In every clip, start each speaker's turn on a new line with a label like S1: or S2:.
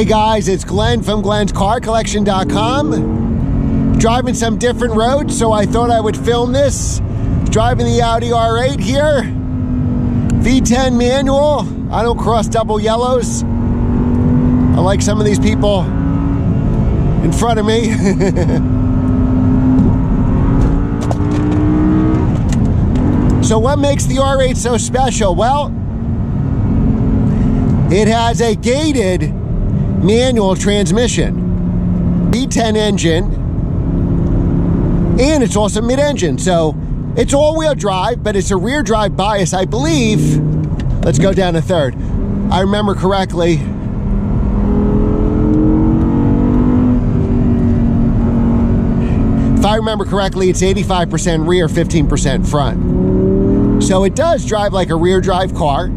S1: Hey guys, it's Glenn from glenscarcollection.com. Driving some different roads, so I thought I would film this. Driving the Audi R8 here. V10 manual. I don't cross double yellows. I like some of these people in front of me. So what makes the R8 so special? Well, it has a gated manual transmission, V10 engine, and it's also mid-engine. So it's all-wheel drive, but it's a rear drive bias, I believe. Let's go down to third. I remember correctly. If I remember correctly, it's 85% rear, 15% front. So it does drive like a rear drive car.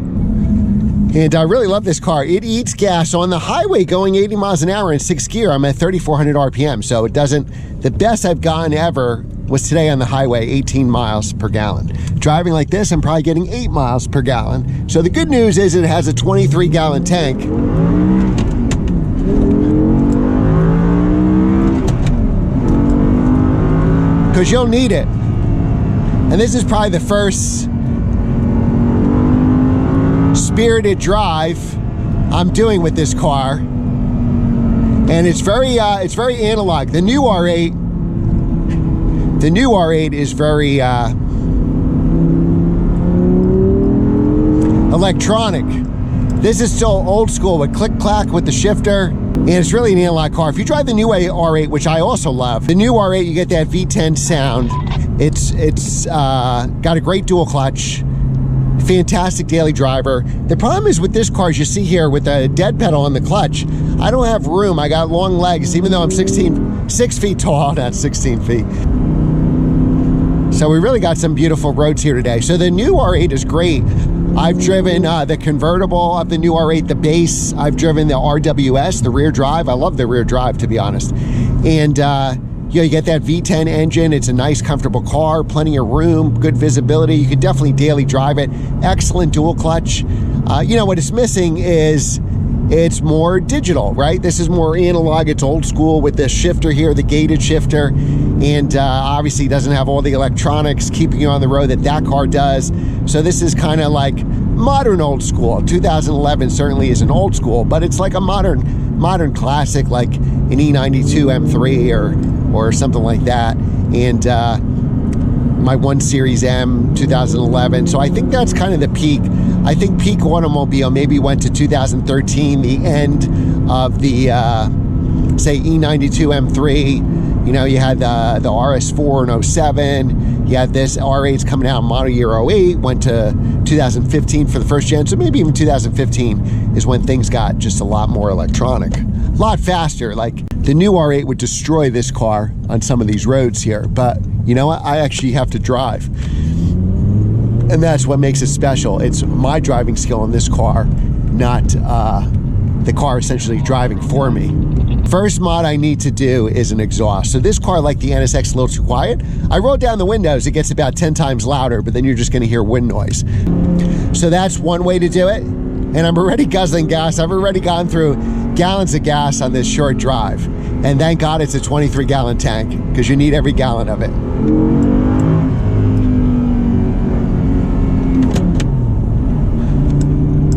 S1: And I really love this car. It eats gas on the highway going 80 miles an hour in 6th gear. I'm at 3,400 RPM, so it doesn't, the best I've gotten ever was today on the highway, 18 miles per gallon. Driving like this, I'm probably getting 8 miles per gallon. So the good news is it has a 23-gallon tank. Because you'll need it. And this is probably the first spirited drive I'm doing with this car, and it's very analog. The new R8 is very electronic. This is still old school with click clack with the shifter, and it's really an analog car. If you drive the new R8, which I also love, the new R8, you get that V10 sound. It's got a great dual clutch. Fantastic daily driver. The problem is with this car, as you see here, with the dead pedal on the clutch, I don't have room. I got long legs, even though I'm 6 feet tall, not 16 feet. So we really got some beautiful roads here today. So the new R8 is great. I've driven the convertible of the new R8, the base. I've driven the RWS, the rear drive. I love the rear drive, to be honest. And you get that V10 engine. It's a nice, comfortable car, plenty of room, good visibility. You could definitely daily drive it. Excellent dual clutch. You know, what it's missing is it's more digital, right? This is more analog. It's old school with the shifter here, the gated shifter, and obviously doesn't have all the electronics keeping you on the road that car does. So this is kind of like modern old school. 2011 certainly isn't old school, but it's like a modern classic, like an E92 M3 or something like that. And my 1 Series M 2011. So I think that's kind of the peak. I think peak automobile maybe went to 2013, the end of the say E92 M3. You know, you had the RS4 in 07. You had this R8's coming out model year 08, went to 2015 for the first gen. So maybe even 2015 is when things got just a lot more electronic, a lot faster. Like the new R8 would destroy this car on some of these roads here, but you know what? I actually have to drive. And that's what makes it special. It's my driving skill in this car, not the car essentially driving for me. First mod I need to do is an exhaust. So this car, like the NSX, a little too quiet. I rolled down the windows, it gets about 10 times louder, but then you're just gonna hear wind noise. So that's one way to do it. And I'm already guzzling gas. I've already gone through gallons of gas on this short drive. And thank God it's a 23-gallon tank, because you need every gallon of it.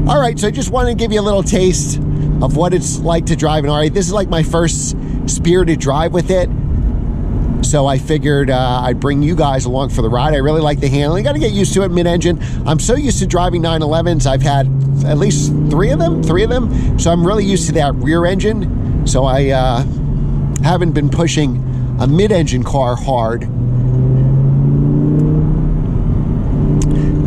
S1: All right, so I just wanted to give you a little taste of what it's like to drive an R8. This is like my first spirited drive with it. So I figured I'd bring you guys along for the ride. I really like the handling. Got to get used to it, mid-engine. I'm so used to driving 911s. I've had at least three of them. So I'm really used to that rear engine. So I haven't been pushing a mid-engine car hard.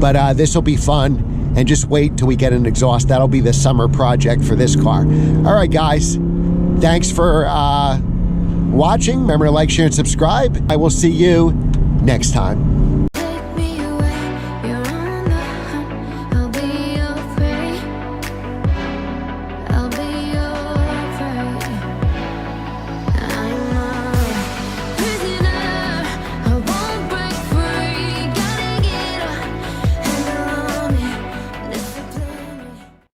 S1: But this will be fun. And just wait till we get an exhaust. That'll be the summer project for this car. All right, guys. Thanks for watching. Remember to like, share, and subscribe. I will see you next time.